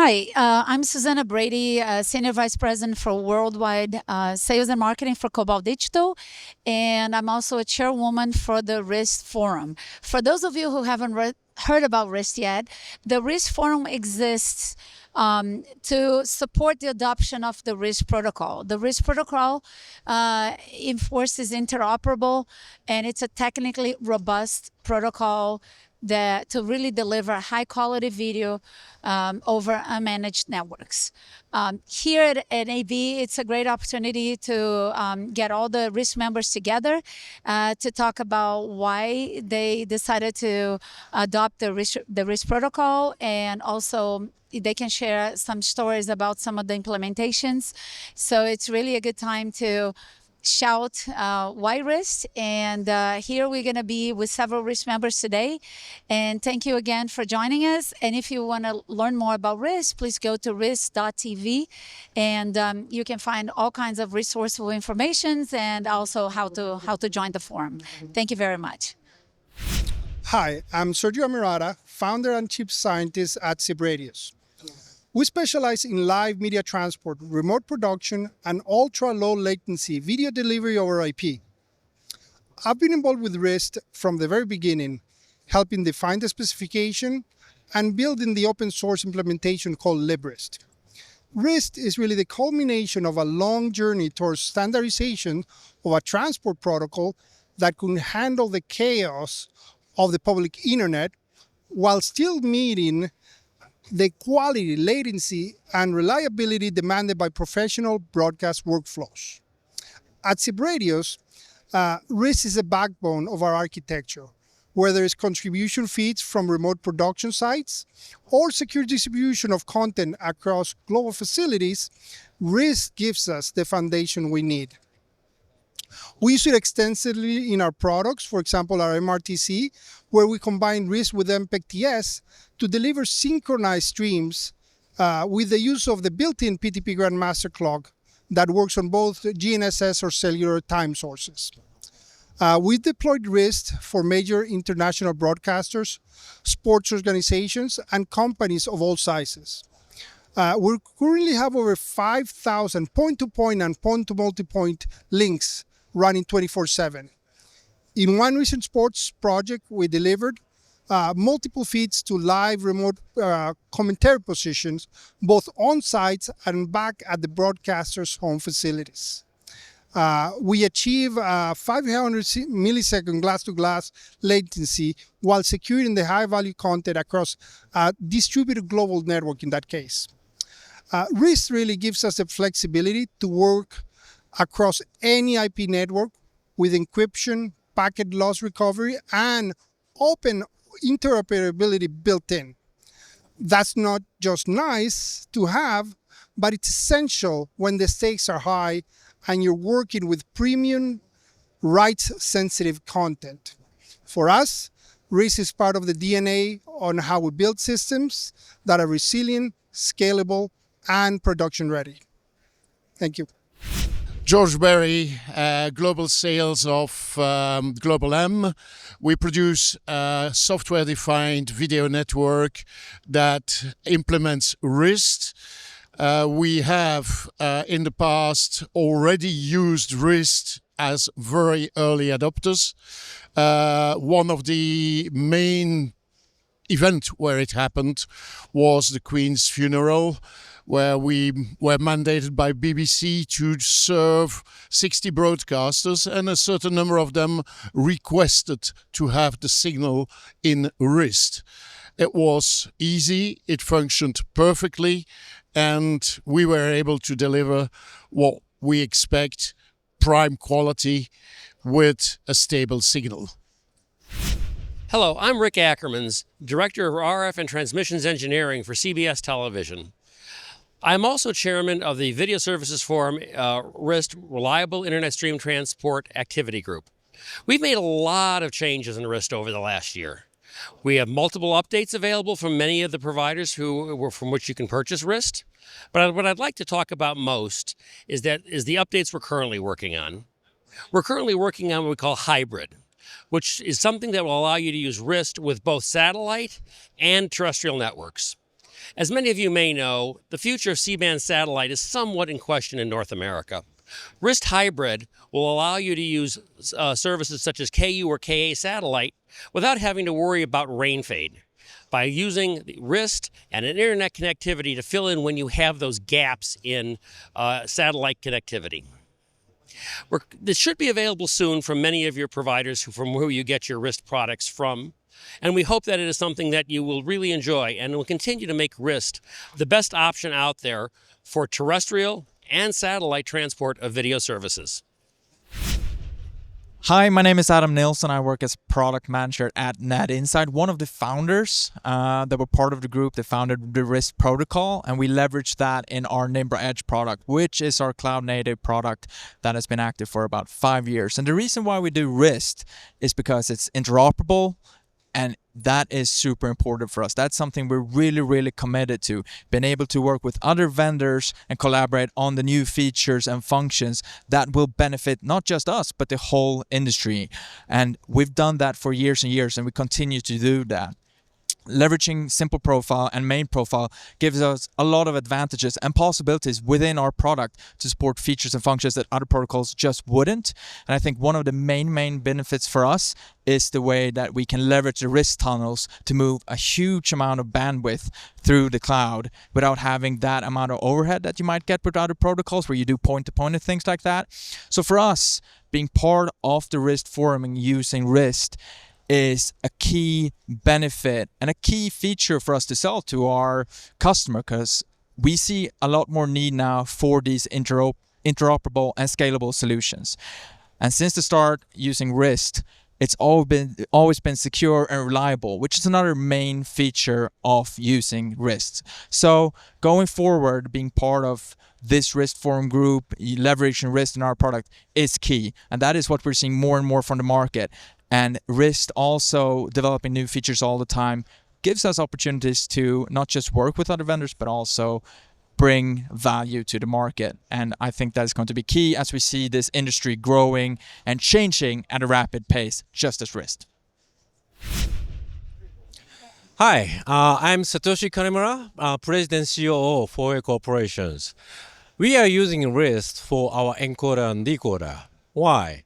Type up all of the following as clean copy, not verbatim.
Hi, I'm Suzana Brady, Senior Vice President for Worldwide Sales and Marketing for Cobalt Digital, and I'm also a chairwoman for the RIST Forum. For those of you who haven't heard about RIST yet, the RIST Forum exists to support the adoption of the RIST protocol. The RIST protocol enforces interoperable, and it's a technically robust protocol that to really deliver high quality video over unmanaged networks. Here at NAB, it's a great opportunity to get all the RIST members together to talk about why they decided to adopt the RIST protocol, and also they can share some stories about some of the implementations. So it's really a good time to shout why RIST, and here we're going to be with several RIST members today, and thank you again for joining us. And if you want to learn more about RIST, please go to rist.tv, and you can find all kinds of resourceful information and also how to join the forum. Thank you very much. Hi, I'm Sergio Ammirata, founder and chief scientist at SipRadius. We specialize in live media transport, remote production, and ultra-low latency video delivery over IP. I've been involved with RIST from the very beginning, helping define the specification and building the open source implementation called LibRIST. RIST is really the culmination of a long journey towards standardization of a transport protocol that can handle the chaos of the public internet while still meeting the quality, latency, and reliability demanded by professional broadcast workflows. At SipRadius, RIST is the backbone of our architecture, whether it's contribution feeds from remote production sites or secure distribution of content across global facilities. RIST gives us the foundation we need. We use it extensively in our products, for example, our MRTC, where we combine RIST with MPEG-TS to deliver synchronized streams with the use of the built-in PTP Grandmaster clock that works on both GNSS or cellular time sources. We deployed RIST for major international broadcasters, sports organizations, and companies of all sizes. We currently have over 5,000 point-to-point and point-to-multipoint links running 24/7. In one recent sports project, we delivered multiple feeds to live remote commentary positions, both on site and back at the broadcaster's home facilities. We achieve 500 millisecond glass-to-glass latency while securing the high-value content across a distributed global network in that case. RIST really gives us the flexibility to work across any IP network with encryption, packet loss recovery, and open interoperability built in. That's not just nice to have, but it's essential when the stakes are high and you're working with premium, rights-sensitive content. For us, RIST is part of the DNA on how we build systems that are resilient, scalable, and production-ready. Thank you. Georges Bery, global sales of GlobalM. We produce a software-defined video network that implements RIST. We have, in the past, already used RIST as very early adopters. One of the main events where it happened was the Queen's funeral, where we were mandated by BBC to serve 60 broadcasters, and a certain number of them requested to have the signal in RIST. It was easy, it functioned perfectly, and we were able to deliver what we expect, prime quality with a stable signal. Hello, I'm Rick Ackermans, Director of RF and Transmissions Engineering for CBS Television. I'm also chairman of the Video Services Forum RIST Reliable Internet Stream Transport Activity Group. We've made a lot of changes in RIST over the last year. We have multiple updates available from many of the providers from which you can purchase RIST. But what I'd like to talk about most is the updates we're currently working on. We're currently working on what we call hybrid, which is something that will allow you to use RIST with both satellite and terrestrial networks. As many of you may know, the future of C-band satellite is somewhat in question in North America. RIST Hybrid will allow you to use services such as KU or KA satellite without having to worry about rain fade, by using the RIST and an internet connectivity to fill in when you have those gaps in satellite connectivity. This should be available soon from many of your providers from who you get your RIST products from. And we hope that it is something that you will really enjoy and will continue to make RIST the best option out there for terrestrial and satellite transport of video services. Hi, my name is Adam Nilsson. I work as product manager at NAB Insight, one of the founders that were part of the group that founded the RIST protocol, and we leverage that in our Nimbra Edge product, which is our cloud-native product that has been active for about 5 years. And the reason why we do RIST is because it's interoperable, and that is super important for us. That's something we're really, really committed to. Being able to work with other vendors and collaborate on the new features and functions that will benefit not just us, but the whole industry. And we've done that for years and years, and we continue to do that. Leveraging simple profile and main profile gives us a lot of advantages and possibilities within our product to support features and functions that other protocols just wouldn't. And I think one of the main benefits for us is the way that we can leverage the RIST tunnels to move a huge amount of bandwidth through the cloud without having that amount of overhead that you might get with other protocols where you do point-to-point and things like that. So for us, being part of the RIST Forum and using RIST is a key benefit and a key feature for us to sell to our customer, because we see a lot more need now for these interoperable and scalable solutions. And since the start using RIST, it's always been secure and reliable, which is another main feature of using RIST. So going forward, being part of this RIST Forum group, leveraging RIST in our product is key. And that is what we're seeing more and more from the market. And RIST also developing new features all the time gives us opportunities to not just work with other vendors, but also bring value to the market. And I think that is going to be key as we see this industry growing and changing at a rapid pace, just as RIST. Hi, I'm Satoshi Kanemura, President COO for Corporations. We are using RIST for our encoder and decoder. Why?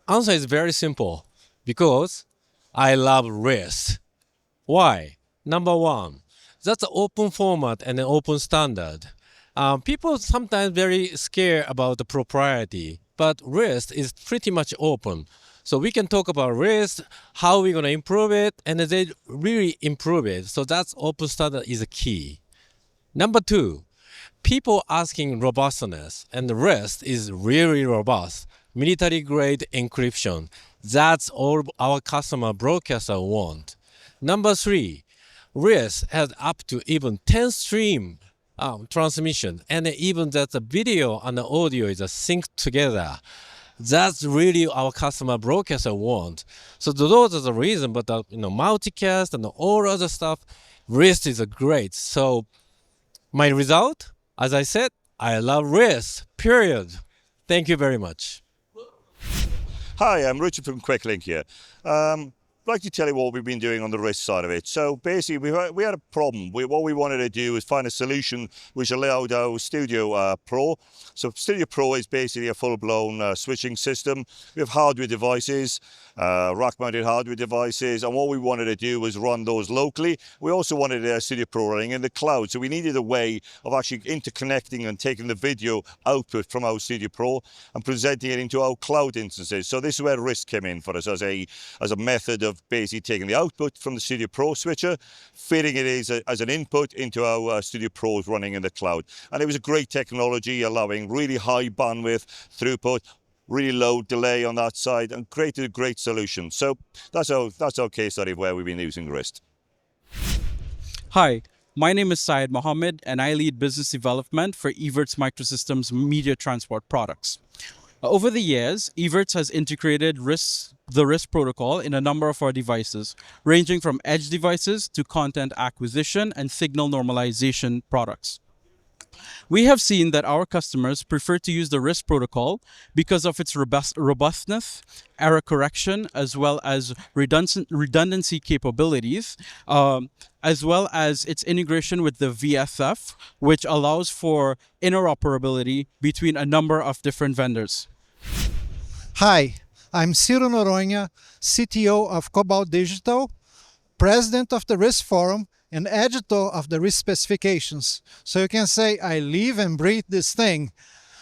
Answer is very simple. Because I love RIST. Why? Number one, that's an open format and an open standard. People sometimes very scared about the propriety, but RIST is pretty much open. So we can talk about RIST, how we're going to improve it, and they really improve it. So that's open standard is a key. Number two, people asking robustness, and the RIST is really robust. Military-grade encryption. That's all our customer broadcaster want. Number three, RIST has up to even 10 stream transmission, and even that the video and the audio is synced together. That's really our customer broadcaster want. So those are the reason, but multicast and all other stuff, RIST is great. So my result, as I said, I love RIST, period. Thank you very much. Hi, I'm Richard from Quicklink here. I'd like to tell you what we've been doing on the RIST side of it. So basically, we had a problem. What we wanted to do is find a solution which allowed our Studio Pro. So Studio Pro is basically a full-blown switching system. We have hardware devices, rack-mounted hardware devices, and what we wanted to do was run those locally. We also wanted Studio Pro running in the cloud, so we needed a way of actually interconnecting and taking the video output from our Studio Pro and presenting it into our cloud instances. So this is where RIST came in for us as a method of basically taking the output from the Studio Pro switcher, fitting it as an input into our Studio Pros running in the cloud. And it was a great technology, allowing really high bandwidth, throughput, really low delay on that side, and created a great solution. So that's our case study of where we've been using RIST. Hi, my name is Saeed Muhammad, and I lead business development for Evertz Microsystems media transport products. Over the years, Evertz has integrated the RIST protocol in a number of our devices, ranging from edge devices to content acquisition and signal normalization products. We have seen that our customers prefer to use the RIST protocol because of its robustness, error correction, as well as redundancy capabilities, as well as its integration with the VSF, which allows for interoperability between a number of different vendors. Hi, I'm Ciro Noronha, CTO of Cobalt Digital, president of the RIST Forum, and editor of the RIST specifications. So you can say I live and breathe this thing.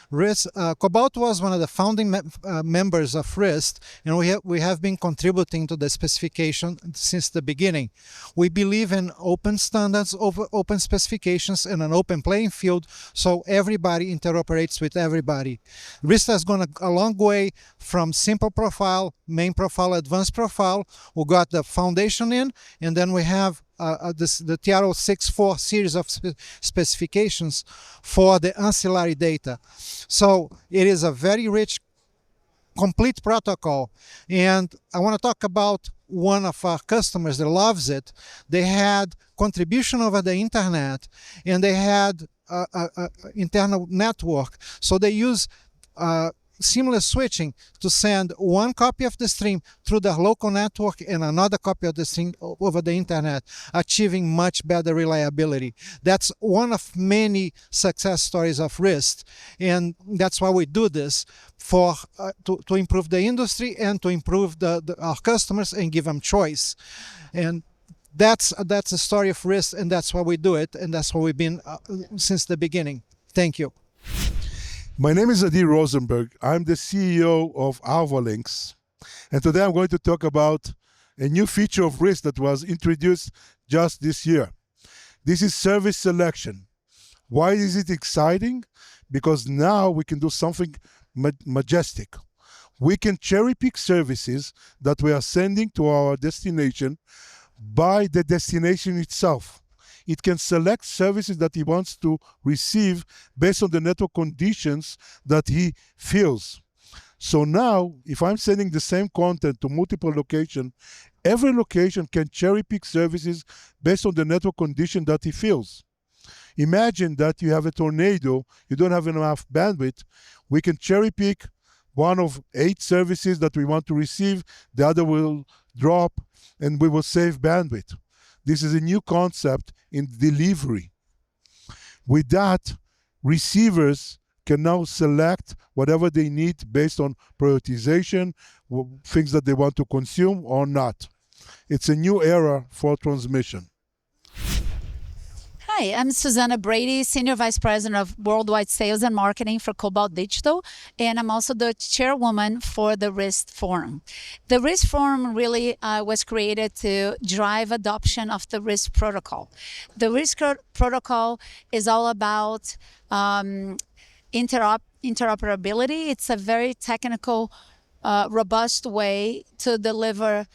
Cobalt was one of the founding members of RIST, and we have been contributing to the specification since the beginning. We believe in open standards, open specifications, and an open playing field, so everybody interoperates with everybody. RIST has gone a long way from simple profile, main profile, advanced profile. We got the foundation in, and then we have the TR-64 series of specifications for the ancillary data. So it is a very rich, complete protocol. And I want to talk about one of our customers that loves it. They had contribution over the internet, and they had internal network. So they use seamless switching to send one copy of the stream through the local network and another copy of the stream over the internet, achieving much better reliability. That's one of many success stories of RIST, and that's why we do this for to improve the industry and to improve our customers and give them choice. And that's the story of RIST, and that's why we do it, and that's why we've been since the beginning. Thank you. My name is Adi Rozenberg. I'm the CEO of AlvaLinks. And today I'm going to talk about a new feature of RIST that was introduced just this year. This is service selection. Why is it exciting? Because now we can do something majestic. We can cherry pick services that we are sending to our destination by the destination itself. It can select services that he wants to receive based on the network conditions that he feels. So now, if I'm sending the same content to multiple locations, every location can cherry pick services based on the network condition that he feels. Imagine that you have a tornado, you don't have enough bandwidth. We can cherry pick one of 8 services that we want to receive, the other will drop, and we will save bandwidth. This is a new concept in delivery. With that, receivers can now select whatever they need based on prioritization, things that they want to consume or not. It's a new era for transmission. Hi, I'm Suzana Brady, Senior Vice President of Worldwide Sales and Marketing for Cobalt Digital, and I'm also the chairwoman for the RIST Forum. The RIST Forum really was created to drive adoption of the RIST protocol. The RIST protocol is all about interoperability. It's a very technical, robust way to deliver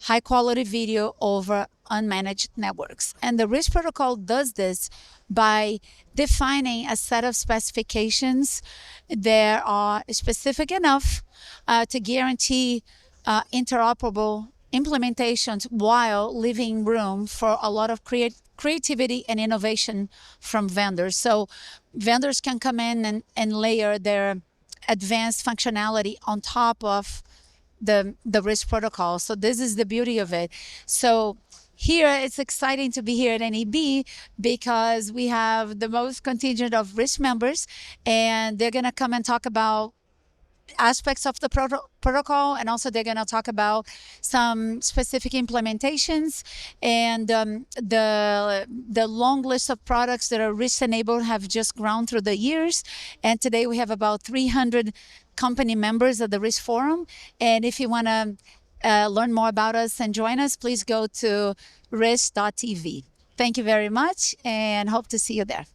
high-quality video over unmanaged networks. And the RIST protocol does this by defining a set of specifications that are specific enough to guarantee interoperable implementations while leaving room for a lot of creativity and innovation from vendors. So vendors can come in and layer their advanced functionality on top of the RIST protocol. So this is the beauty of it. So here, it's exciting to be here at NAB because we have the most contingent of RIST members, and they're going to come and talk about aspects of the protocol, and also they're going to talk about some specific implementations, and the long list of products that are RIST enabled have just grown through the years, and today we have about 300 company members of the RIST Forum. And if you want to learn more about us and join us, please go to RIST.tv. Thank you very much, and hope to see you there.